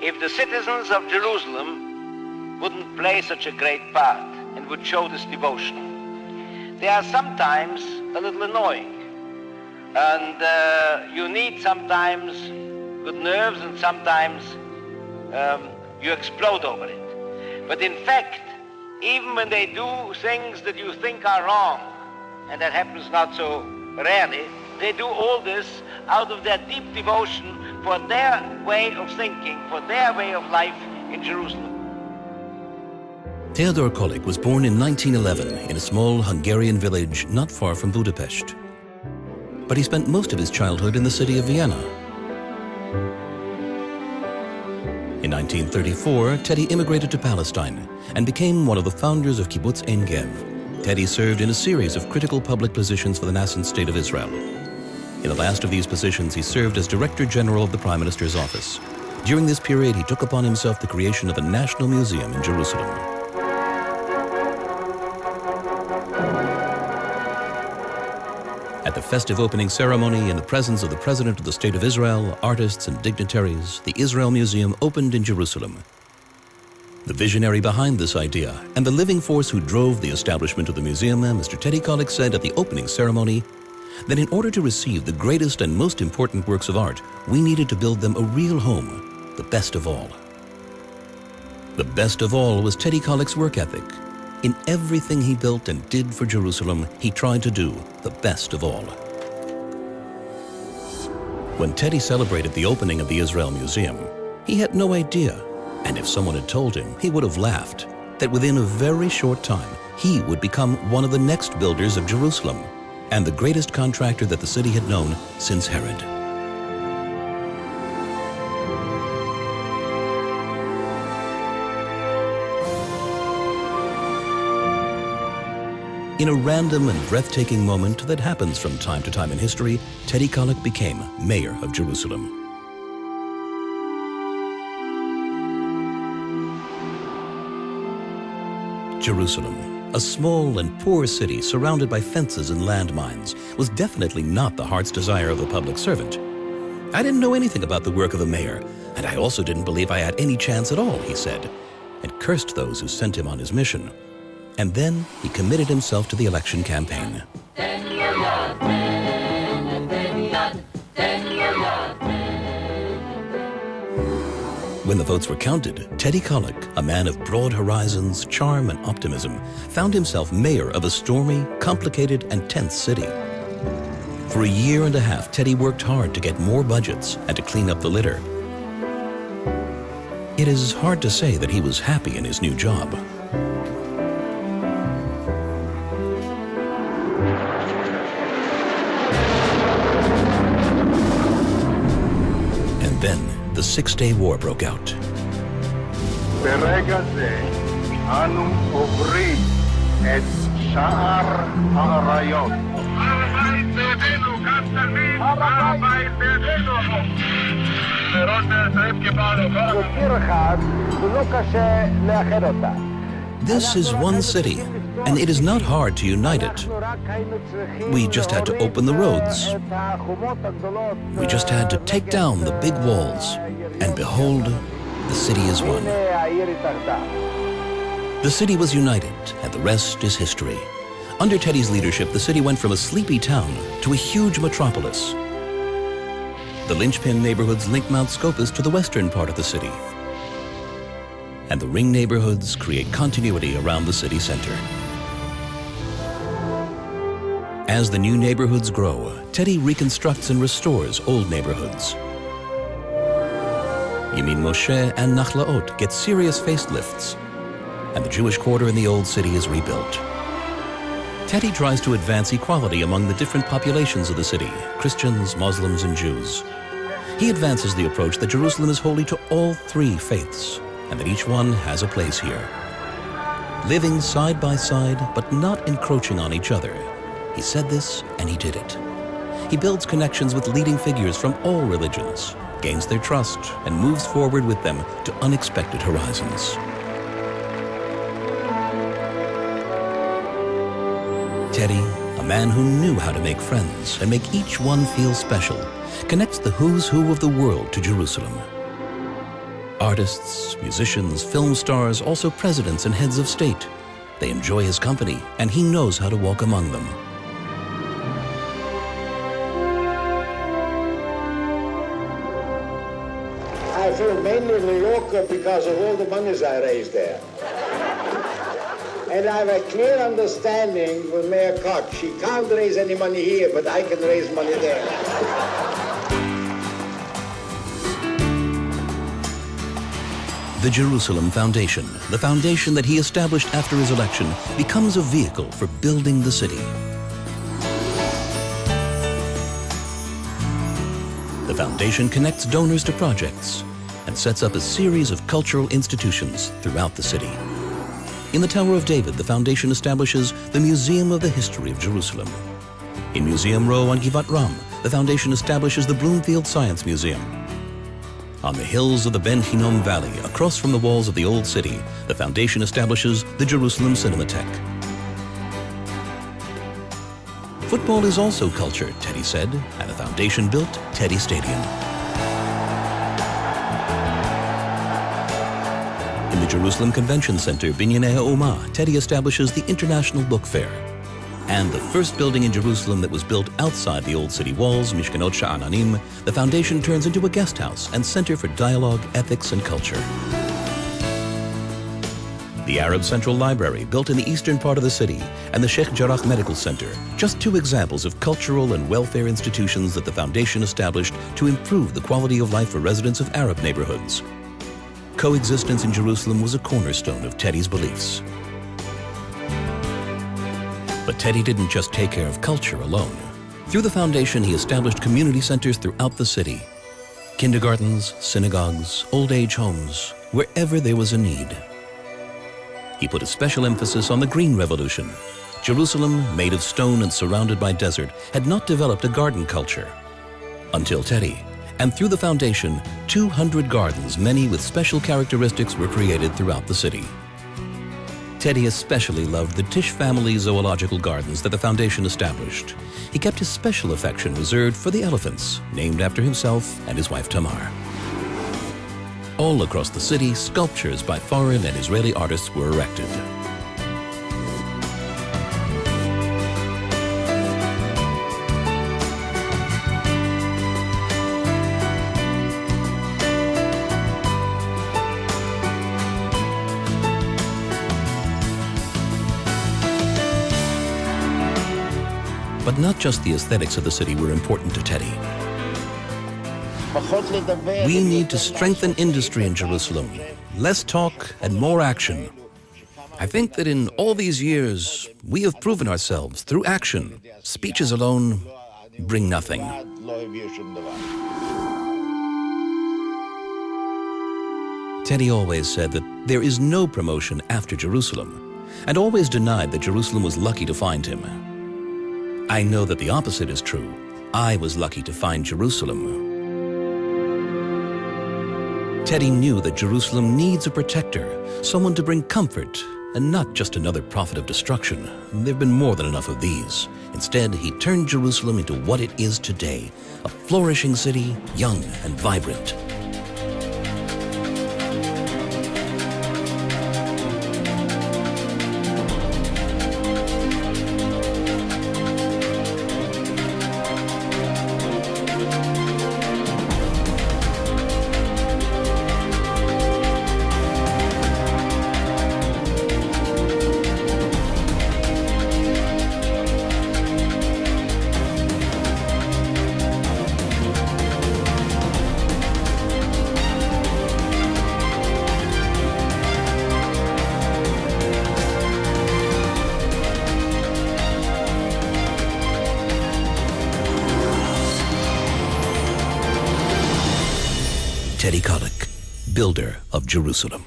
if the citizens of Jerusalem wouldn't play such a great part and would show this devotion. They are sometimes a little annoying, and you need sometimes good nerves, and sometimes you explode over it. But in fact, even when they do things that you think are wrong, and that happens not so rarely, they do all this out of their deep devotion for their way of thinking, for their way of life in Jerusalem. Theodor Kolik was born in 1911 in a small Hungarian village not far from Budapest. But he spent most of his childhood in the city of Vienna. In 1934, Teddy immigrated to Palestine and became one of the founders of Kibbutz Ein Gev. Teddy served in a series of critical public positions for the nascent state of Israel. In the last of these positions, he served as Director General of the Prime Minister's office. During this period, he took upon himself the creation of a national museum in Jerusalem. At the festive opening ceremony, in the presence of the President of the State of Israel, artists and dignitaries, the Israel Museum opened in Jerusalem. The visionary behind this idea and the living force who drove the establishment of the museum, Mr. Teddy Kolik, said at the opening ceremony that in order to receive the greatest and most important works of art, we needed to build them a real home, the best of all. The best of all was Teddy Kolik's work ethic. In everything he built and did for Jerusalem, he tried to do the best of all. When Teddy celebrated the opening of the Israel Museum, he had no idea, and if someone had told him, he would have laughed, that within a very short time, he would become one of the next builders of Jerusalem, and the greatest contractor that the city had known since Herod. In a random and breathtaking moment that happens from time to time in history, Teddy Kolik became mayor of Jerusalem. Jerusalem, a small and poor city surrounded by fences and landmines, was definitely not the heart's desire of a public servant. I didn't know anything about the work of the mayor, and I also didn't believe I had any chance at all, he said, and cursed those who sent him on his mission. And then he committed himself to the election campaign. When the votes were counted, Teddy Kolik, a man of broad horizons, charm, and optimism, found himself mayor of a stormy, complicated, and tense city. For a year and a half, Teddy worked hard to get more budgets and to clean up the litter. It is hard to say that he was happy in his new job. And then, the Six-Day War broke out. ברגע זה אנו עוברים את שער האריות. הר הבית בידינו, גם תלמיד, הר הבית בידינו. זו עיר אחד, ולא קשה לאחד אותה. This is one city, and it is not hard to unite it. We just had to open the roads. We just had to take down the big walls, and behold, the city is one. The city was united, and the rest is history. Under Teddy's leadership, the city went from a sleepy town to a huge metropolis. The linchpin neighborhoods link Mount Scopus to the western part of the city, and the ring neighborhoods create continuity around the city center. As the new neighborhoods grow, Teddy reconstructs and restores old neighborhoods. Yamin Moshe and Nachlaot get serious facelifts, and the Jewish quarter in the old city is rebuilt. Teddy tries to advance equality among the different populations of the city, Christians, Muslims, and Jews. He advances the approach that Jerusalem is holy to all three faiths, and that each one has a place here. Living side by side, but not encroaching on each other. He said this, and he did it. He builds connections with leading figures from all religions, gains their trust, and moves forward with them to unexpected horizons. Teddy, a man who knew how to make friends and make each one feel special, connects the who's who of the world to Jerusalem. Artists, musicians, film stars, also presidents and heads of state. They enjoy his company, and he knows how to walk among them. I feel mainly New Yorker because of all the monies I raised there. And I have a clear understanding with Mayor Koch. She can't raise any money here, but I can raise money there. The Jerusalem Foundation, the foundation that he established after his election, becomes a vehicle for building the city. The foundation connects donors to projects and sets up a series of cultural institutions throughout the city. In the Tower of David, the foundation establishes the Museum of the History of Jerusalem. In Museum Row on Givat Ram, the foundation establishes the Blumenthal Science Museum. On the hills of the Ben Hinnom Valley, across from the walls of the Old City, the foundation establishes the Jerusalem Cinematheque. Football is also culture, Teddy said, and the foundation built Teddy Stadium. In the Jerusalem Convention Center, Binyanei Ha'omah, Teddy establishes the International Book Fair. And the first building in Jerusalem that was built outside the old city walls, Mishkanot Sha'ananim, the foundation turns into a guest house and center for dialogue, ethics, and culture. The Arab Central Library, built in the eastern part of the city, and the Sheikh Jarrah Medical Center, just two examples of cultural and welfare institutions that the foundation established to improve the quality of life for residents of Arab neighborhoods. Coexistence in Jerusalem was a cornerstone of Teddy's beliefs. But Teddy didn't just take care of culture alone. Through the foundation, he established community centers throughout the city. Kindergartens, synagogues, old age homes, wherever there was a need. He put a special emphasis on the Green Revolution. Jerusalem, made of stone and surrounded by desert, had not developed a garden culture. Until Teddy. And through the foundation, 200 gardens, many with special characteristics, were created throughout the city. Teddy especially loved the Tish family zoological gardens that the foundation established. He kept his special affection reserved for the elephants, named after himself and his wife Tamar. All across the city, sculptures by foreign and Israeli artists were erected. But not just the aesthetics of the city were important to Teddy. We need to strengthen industry in Jerusalem. Less talk and more action. I think that in all these years, we have proven ourselves through action. Speeches alone bring nothing. Teddy always said that there is no promotion after Jerusalem, and always denied that Jerusalem was lucky to find him. I know that the opposite is true. I was lucky to find Jerusalem. Teddy knew that Jerusalem needs a protector, someone to bring comfort, and not just another prophet of destruction. There have been more than enough of these. Instead, he turned Jerusalem into what it is today, a flourishing city, young and vibrant. Teddy Kollek, builder of Jerusalem.